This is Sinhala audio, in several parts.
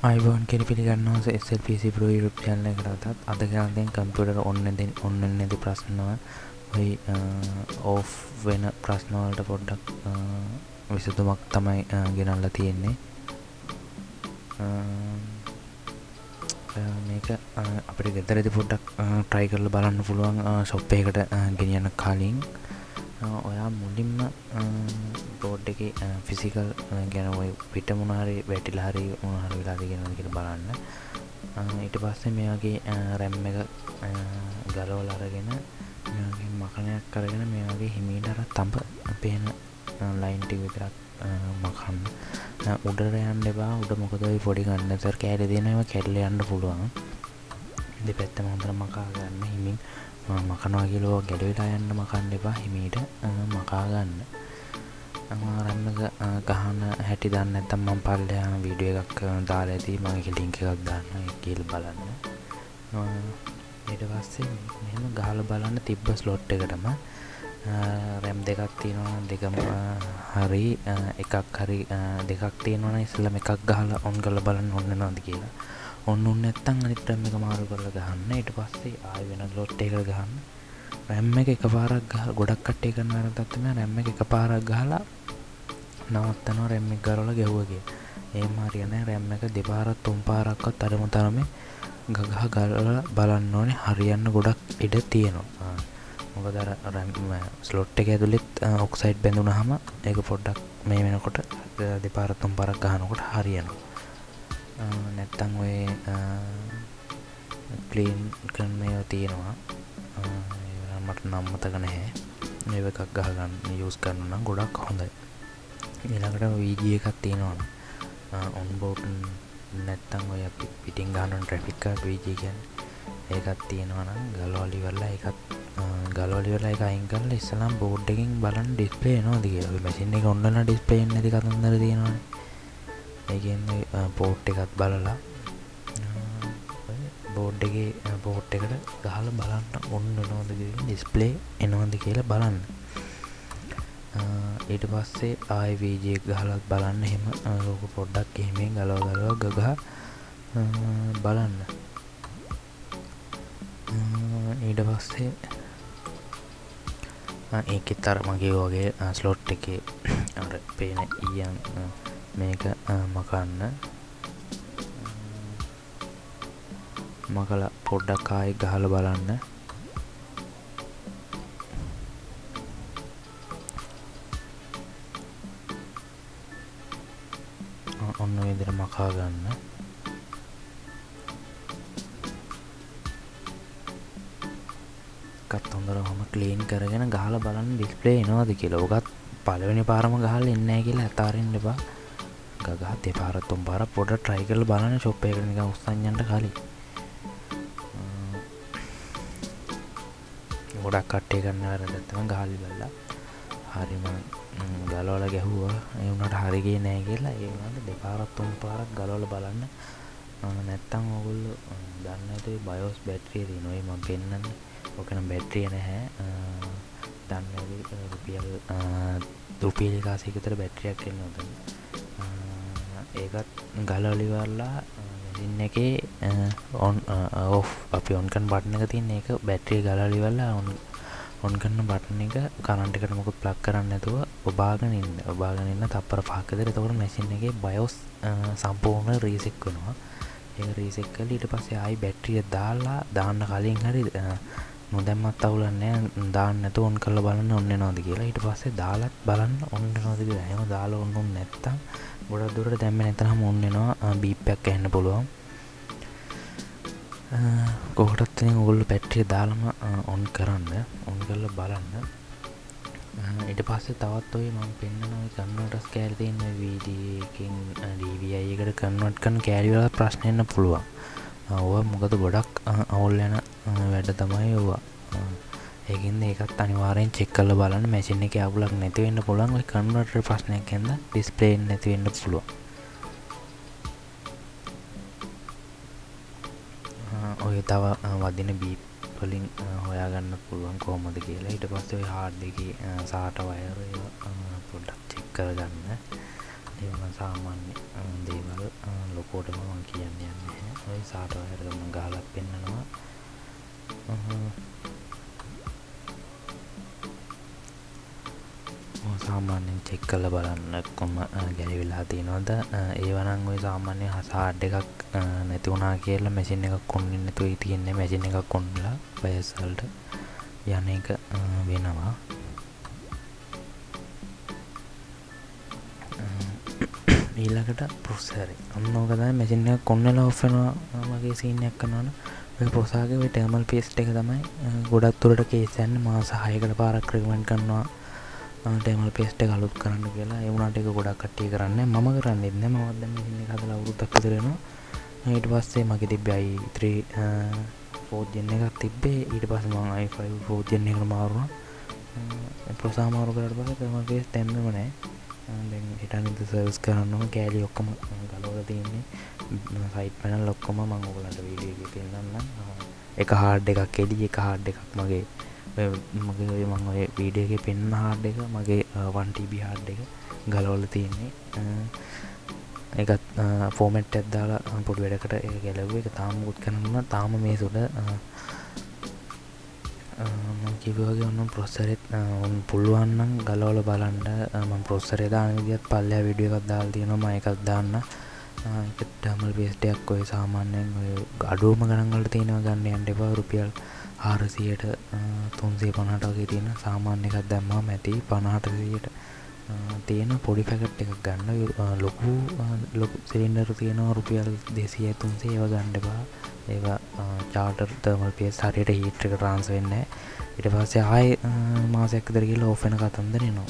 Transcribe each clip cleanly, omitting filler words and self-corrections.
අයිබෝන් කෙරි පිළිගන්නවා SLPC Pro YouTube channel එකටත් අද ගානෙන් කම්පියුටර් ඔන්න නැති ප්‍රශ්න ඔයි ඔෆ් වෙන ප්‍රශ්න වලට පොඩ්ඩක් විසඳුමක් තමයි ගෙනල්ලා තියෙන්නේ. මේක අපිට ගෙදරදී පොඩ්ඩක් try කරලා බලන්න පුළුවන් shop එකකට ගෙනියන්න කලින් ඔයා මුලින්ම බෝඩ් එකේ ෆිසිකල් ගැන ඔය පිට මොන හරි වැටිලා හරි මොන හරි වෙලාද කියනවාද කියලා බලන්න. ඊට පස්සේ මේ වගේ RAM එක ගලවලා අරගෙන මේ වගේ මකණයක් අරගෙන මේ වගේ හිමීට අර තඹ පේන ලයින් ටික විතරක් මකන්න. උඩට යන්න එපා. උඩ මොකද ඔය පොඩි කන්ඩෙන්සර් කෑලි දෙනවා. ඒවා කැඩලා යන්න පුළුවන්. දෙපැත්තම හොඳට මකා ගන්න හිමින් මකනවා කියලා ගැඩවිලා යන්න මකන්න එපා. හිමීට මකා ගන්න. RAM එක ගහන හැටි දන්නේ නැත්නම් මම පල්ලෙහාම වීඩියෝ එකක් දාලා ඇති. මම ඒකේ ලින්ක් එකක් දාන්නම්. ඒක කියලා බලන්න. ඊට පස්සේ මෙහෙම ගහලා බලන්න තිබ්බ ස්ලොට් එකටම RAM දෙකක් තියෙනවා. දෙකම හරි එකක් හරි දෙකක් තියෙනවා. ඉස්සෙල්ලාම එකක් ගහලා ඔන් කරලා බලන්න ඕන නැද්ද කියලා. ඔන්න නැත්තම් අනිත් RAM එක මාරු කරලා ගහන්න. ඊට පස්සේ ආයෙ වෙන ස්ලොට් එකකට ගහන්න. RAM එක එකපාරක් ගහලා ගොඩක් කට්ටිය කරන වැරද්දක් තමයි RAM එක එකපාරක් ගහලා නවත්තනවා RAM එක ගාරවල ගැහුවා. එහෙම හරියන්නේ RAM එක දෙපාරක් තුන් පාරක්වත් අරම තරමේ ගහලා බලන්න ඕනේ. හරියන්න ගොඩක් ඉඩ තියෙනවා. මොකද අර RAM ස්ලොට් එක ඇතුළෙත් ඔක්සයිඩ් බැඳුනහම ඒක පොඩ්ඩක් මේ වෙනකොට දෙපාරක් තුන් පාරක් ගහනකොට හරියනවා. නැත්තම් ඔය ක්ලීන් කරන ඒවා තියෙනවා. මට නම් මතක නැහැ. මේව එකක් ගහගන්න යූස් කරනවා නම් ගොඩක් හොඳයි. ඊළඟට VG එකක් තියෙනවා. ඔන් බෝඩ් නැත්තම් ඔය අපි පිටින් ගන්න ට්‍රැෆික් කාඩ් VG කියන්නේ ඒකක් තියෙනවා නම් ගලවලා ඉවරලා ඒක අයින් කරලා ඉස්සලම් බෝඩ් එකෙන් බලන්න ඩිස්ප්ලේ එනවද කියලා. ඔය මැෂින් එක ඔන්නලා ඩිස්ප්ලේ එන්නේ නැති කතන්දර තියෙනවානේ. ඒ කියන්නේ පෝට් එකත් බලලා බෝඩ් එකේ පෝට් එකට ගහලා බලන්න ඔන්න එනවද කියලා ඩිස්ප්ලේ එනවද කියලා බලන්න. ඊට පස්සේ ආයි VG එක ගහලා බලන්න. එහෙම ලෝක පොඩ්ඩක් එහෙමෙන් ගලව ගහ බලන්න. ඊට පස්සේ ඒකෙත් අර මගේ වගේ ස්ලොට් එකේ අර පේන ඊයන් මේක මකන්න. මකලා පොඩ්ඩක් ආයෙ ගහලා බලන්න. ඔන්න ඔය විදිහට මකා ගන්න. එකත් හොඳටම ක්ලීන් කරගෙන ගහලා බලන්න ඩිස්ප්ලේ එනවද කියලා. ඔකත් පළවෙනි පාරම ගහලා එන්නේ නැහැ කියලා අතාරින්න එපා. ගහ දෙපාරක් තුන් පාරක් පොඩ්ඩක් try කරලා බලන්න shop එකකට නිකන් උස්සන් යන්න කලින්. ගොඩක් කට්ටිය කරන වැරද්දක් තමයි ගහලා ඉවරලා හරිම ගලවලා ගැහුවා. ඒ වුණාට හරි ගියේ නැහැ කියලා. ඒ වුණාට දෙපාරක් තුන් පාරක් ගලවලා බලන්න. නැත්තම් ඕගොල්ලෝ දන්නේ නැති BIOS බැටරිය තියෙනවා. ඒ මම පෙන්නන්නේ. ඕක නම් බැටරිය නැහැ. දන්නේ රුපියල් 100ක විතර බැටරියක් එනවා. ඒකත් ගලවලා ඉවරලා මැෂින් එකේ ඔන් ඔෆ් අපි ඔන් කරන බටන් එක තියෙන එක බැටරිය ගලවලා ඉවරලා ඔන් කරන බටන් එක කරන්ට් එකට මොකද ප්ලග් කරන්නේ නැතුව ඔබාගෙන ඉන්න තප්පර 5ක විතර. එතකොට මැෂින් එකේ BIOS සම්පූර්ණ රීසෙට් වෙනවා. ඒක රීසෙට් කරලා ඊට පස්සේ ආයි බැටරිය දාලා දාන්න කලින් හරි නොදැම්මත් අවුලක් නැහැ. දාන්න නැතුව ඔන් කරලා බලන්න ඔන් වෙනවද කියලා. ඊට පස්සේ දාලත් බලන්න ඔන් වෙනවද කියලා. එහෙම දාලා ඔන් නැත්තම් ගොඩක් දුරට දැම්මේ නැත්නම් ඔන් වෙනවා. බීප් එකක් ඇහෙන්න පුළුවන්. කොහොටත් ඉතින් ඔයගොල්ලෝ බැටරිය දාලම ඔන් කරන්න. ඔන් කරලා බලන්න. ඊට පස්සේ තවත් ඔය මම පෙන්නන ඔය කන්වර්ටර්ස් කෑලි තියෙන VD එකකින් DVI එකට කන්වර්ට් කරන කෑලි වල ප්‍රශ්න එන්න පුළුවන්. ඔය මොකද ගොඩක් අවුල් යන වැඩ තමයි ඔය. ඒකින්ද ඒකත් අනිවාර්යෙන් චෙක් කරලා බලන්න. මැෂින් එකේ අවුලක් නැති වෙන්න පුළුවන්. ඔය කන්වර්ටර් ප්‍රශ්නයක් හින්දා ඩිස්ප්ලේ නැති වෙන්න පුළුවන්. ඔය තව වදින බීප් වලින් හොයාගන්න පුළුවන් කොහොමද කියලා. ඊට පස්සේ ඔය හાર્ඩ් එකේ SATA වයර් ඒවා පොඩ්ඩක් චෙක් කරගන්න. ඒවා සාමාන්‍ය දේවල් ලොකෝටම මම කියන්නේ නැහැ. ඔය සාට වයර් එක මම ගහලා පෙන්නනවා. සාමාන්‍යයෙන් චෙක් කරලා බලන්න කොහොම ගැලවිලා තියෙනවද. ඒව නම් ඔය සාමාන්‍ය හසාඩ් එකක් නැති වුණා කියලා මැෂින් එකක් කොන්නින් නැතුවයි තියෙන්නේ. මැෂින් එකක් කොන්නලා බයස් වලට යන එක වෙනවා. ඊළඟට ප්‍රොසෙසර් එක. අන්න ඕක තමයි මැෂින් එක කොන්නලා ඔෆ් වෙනවා වගේ සීන් එකක් කරනවනේ. ඔය ප්‍රොසෙසර්ගේ ඔය ටර්මල් පේස්ට් එක තමයි ගොඩක් දුරට කේස් යන්නේ. මාස 6කට පාරක් රිකමෙන්ඩ් කරනවා ටර්මල් පේස්ට් එක අලුත් කරන්න කියලා. ඒ වුණාට ඒක ගොඩක් කට්ටිය කරන්නේ මම කරන්නේ නැහැ. මම දැන් මැෂින් එක හදලා අවුරුද්දක් විතර වෙනවා. ඊට පස්සේ මගේ තිබ්බේ i3 4th gen එකක් තිබ්බේ. ඊට පස්සේ මම i5 4th gen එකට මාරුණා. ප්‍රොසෙසර් මාරු කරලා පස්සේ ටර්මල් පේස්ට් දැම්මම නැහැ. දැන් හිටන්නේ සර්විස් කරන්නම කෑලි ඔක්කොම ගලවලා තියෙන්නේ. සයිඩ් පැනල් ඔක්කොම මම ඔයගලන්ට වීඩියෝ එකේ පෙන්නන්නම්. එක හાર્ඩ් එකක් එළි, එක හાર્ඩ් එකක් මගේ මම ඔය වීඩියෝ එකේ පෙන්න හાર્ඩ් එක මගේ 1TB හાર્ඩ් එක ගලවලා තියෙන්නේ. ඒකත් ෆෝමැට් එකක් දාලා පොඩි වැඩකට ඒක ගැලවුවා. ඒක තාම මුකුත් කරන්න තාම මේ සුඩ මම කිව්වා වගේ ඔන්න ප්‍රොසෙසරෙත් පුළුවන් නම් ගලවලා බලන්න. මම ප්‍රොසෙසරේ දාන විදිහත් පල්ලෙහා වීඩියෝ එකක් දාලා තියෙනවා. මම ඒකත් දාන්න. ඒක ටර්මල් පේස්ට් එකක් ඔය සාමාන්‍යයෙන් ඔය අඩුවම ගණන් වලට තියෙනවා ගන්න යන්න එපා. රුපියල් 400ට 350ට වගේ තියෙන සාමාන්‍ය එකක් දැම්මම ඇති. 50ට 100ට තියෙන පොඩි පැකට් එකක් ගන්න. ලොකු සිලින්ඩර් තියෙනවා රුපියල් 200 300 ඒවා ගන්න එපා. ඒවා චාර්ටර් තර්මල් පේස්ට් හරියට හීට් එක ට්‍රාන්ස්ෆර් වෙන්නේ නැහැ. ඊට පස්සේ ආයේ මාසයක් විතර ගිහලා ඕෆ් වෙන කතන්දර එනවා.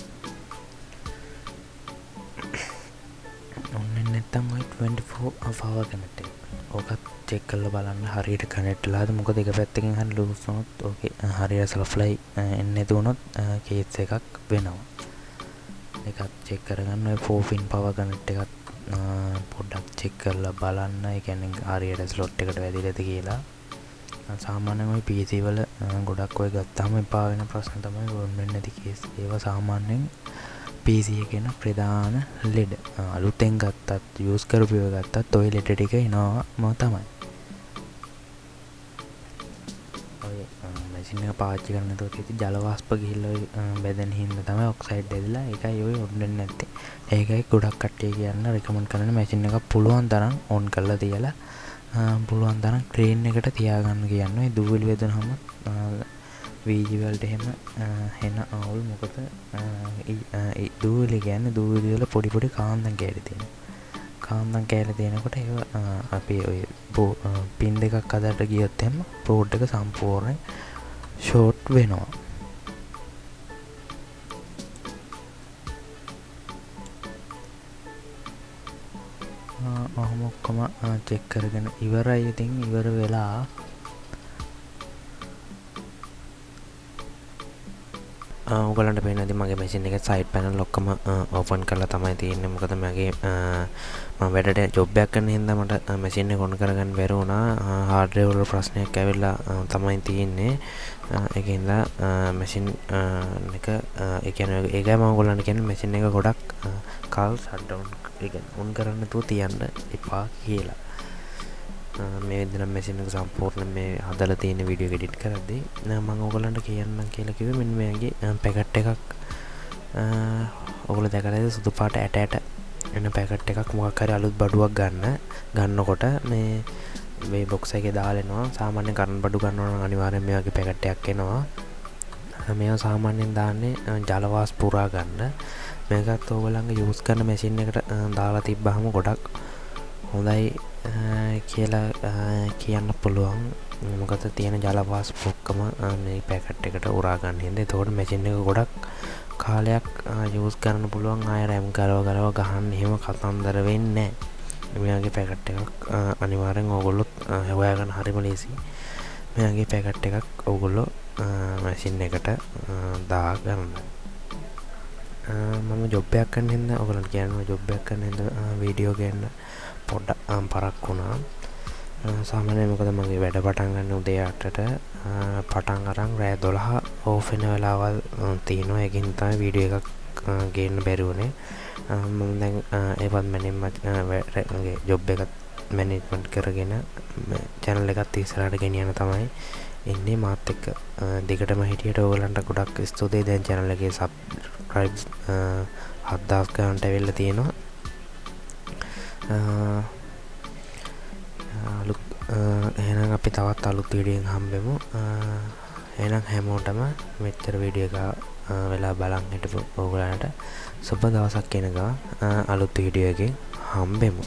ඔන්න නැත්තම් ඔය 24 power connect එක. ඕකත් චෙක් කරලා බලන්න හරියට කනෙක්ට් වෙලාද. මොකද එක පැත්තකින් හරි ලූස් වුණොත් ඕකේ හරියට සල්ෆ්ලයි එන්නේ නැති වුණොත් කේස් එකක් වෙනවා. ඒකත් චෙක් කරගන්න. ඔය 4 pin power connect එකත් පොඩ්ඩක් චෙක් කරලා බලන්න. ඒ කියන්නේ හරියට ස්ලොට් එකට වැදිලාද කියලා. සාමාන්‍යයෙන් ওই PC වල ගොඩක් ඔය ගත්තාම එපා වෙන ප්‍රශ්න තමයි වෙන්නේ නැති කේස්. ඒවා සාමාන්‍යයෙන් PC එකේ න ප්‍රධාන ලෙඩ. අලුතෙන් ගත්තත් යූස් කරපු ඒවා ගත්තත් ඔය ලෙඩ ටික එනවාම තමයි. ඔය මැෂින් එක පාවිච්චි කරනකොට තියෙති ජල වාෂ්ප ගිහිල්ලා බැදෙන හින්දා තමයි ඔක්සයිඩ් ඇදලා. ඒකයි ඔය ඔඩන්නේ නැත්තේ. ඒකයි ගොඩක් කට්ටිය කියන්න රෙකමන්ඩ් කරන මැෂින් එක පුළුවන් තරම් ඔන් කරලා තියලා පුළුවන් තරම් ක්ලීන් එකට තියාගන්න කියන්නේ. දූවිලි වැදුනහම VG වලට එහෙම එන අවුල්. මොකද දූවිලි කියන්නේ දූවිලි වල පොඩි පොඩි කාන්දම් කැලි තියෙනවා. කාන්දම් කැලි තියෙනකොට ඒව අපි ඔය පින් දෙකක් අතරට ගියොත් එහෙම බෝඩ් එක සම්පූර්ණයෙන් ෂෝට් වෙනවා. ඔහොම ඔක්කොම චෙක් කරගෙන ඉවරයි. ඉතින් ඉවර වෙලා ඔයගලන්ට පේනවා ඉතින් මගේ මැෂින් එකේ සයිඩ් පැනල් ඔක්කොම ඕපන් කරලා තමයි තියෙන්නේ. මොකද මගේ මම වැඩට ජොබ් එකක් කරන හින්දා මට මැෂින් එක ඔන් කරගන්න බැරි වුණා. හાર્ඩ්වෙයාර් වල ප්‍රශ්නයක් ඇවිල්ලා තමයි තියෙන්නේ. ඒකින්ද මැෂින් එක ඒ කියන්නේ ඒකයි මම ඔයගලන්ට කියන්නේ මැෂින් එක ගොඩක් කල් ෂට් ඩවුන් ඒ කියන්නේ ඔන් කරන්න නැතුව තියන්න එපා කියලා. මේ විදිහට මැෂින් එක සම්පූර්ණ මේ හදලා තියෙන වීඩියෝ එක එඩිට් කරද්දී මම ඔයගලන්ට කියන්නම් කියලා කිව්වේ මෙන්න මේගේ පැකට් එකක් ඔයගොල්ලෝ දැකලා ඉතින් සුදු පාට ඇට එන පැකට් එකක් මොකක් හරි අලුත් බඩුවක් ගන්නකොට මේ බොක්ස් එකේ දාලා එනවා. සාමාන්‍යයෙන් කරන්ට් බඩු ගන්නවා නම් අනිවාර්යෙන් මේ වගේ පැකට් එකක් එනවා. මේවා සාමාන්‍යයෙන් දාන්නේ ජල වාෂ්ප පුරා ගන්න. මේකත් ඔයගොල්ලන්ගේ යූස් කරන මැෂින් එකට දාලා තිබ්බහම ගොඩක් හොඳයි කියලා කියන්න පුළුවන්. මොකද තියෙන ජල වාෂ්ප ඔක්කොම මේ පැකට් එකට උරා ගන්න හින්දා. ඒතකොට මැෂින් එක ගොඩක් කාලයක් යූස් කරන්න පුළුවන්. ආය රැම් ගලව ගහන්න එහෙම කතන්දර වෙන්නේ නැහැ. මේ වගේ පැකට් එකක් අනිවාර්යෙන් ඕගොල්ලොත් හොයාගන්න හරිම ලේසි. මේ වගේ පැකට් එකක් ඕගොල්ලෝ මැෂින් එකට දාගන්න. මම ජොබ් එකක් කරන හින්දා ඔයගොල්ලන්ට කියනවා ජොබ් එකක් කරන හින්දා වීඩියෝ ගන්න පොඩ්ඩක් පරක් වුණා. සාමාන්‍යයෙන් මොකද මගේ වැඩ පටන් ගන්න උදේ 8ට පටන් අරන් රෑ 12 ඕෆ් වෙන වෙලාවල් තියෙනවා. ඒකින් තමයි වීඩියෝ එකක් ගේන්න බැරි වුණේ. මම දැන් ඒවත් මැනින් මගේ ජොබ් එකත් මැනේජ්මන්ට් කරගෙන channel එකත් ඉස්සරහට ගෙනියන්න තමයි ඉන්නේ මාත් එක්ක. දිගටම හිටියට ඕගලන්ට ගොඩක් ස්තුතියි. දැන් channel එකේ subscribes 7000 ගානට ඇවිල්ලා තියෙනවා. එහෙනම් අපි තවත් අලුත් වීඩියෝ එකක් හම්බෙමු. එහෙනම් හැමෝටම මෙච්චර වීඩියෝ එක වෙලා බලන් හිටපු ඕගලන්ට සුබ දවසක් වෙනකම් අලුත් වීඩියෝ එකකින් හම්බෙමු.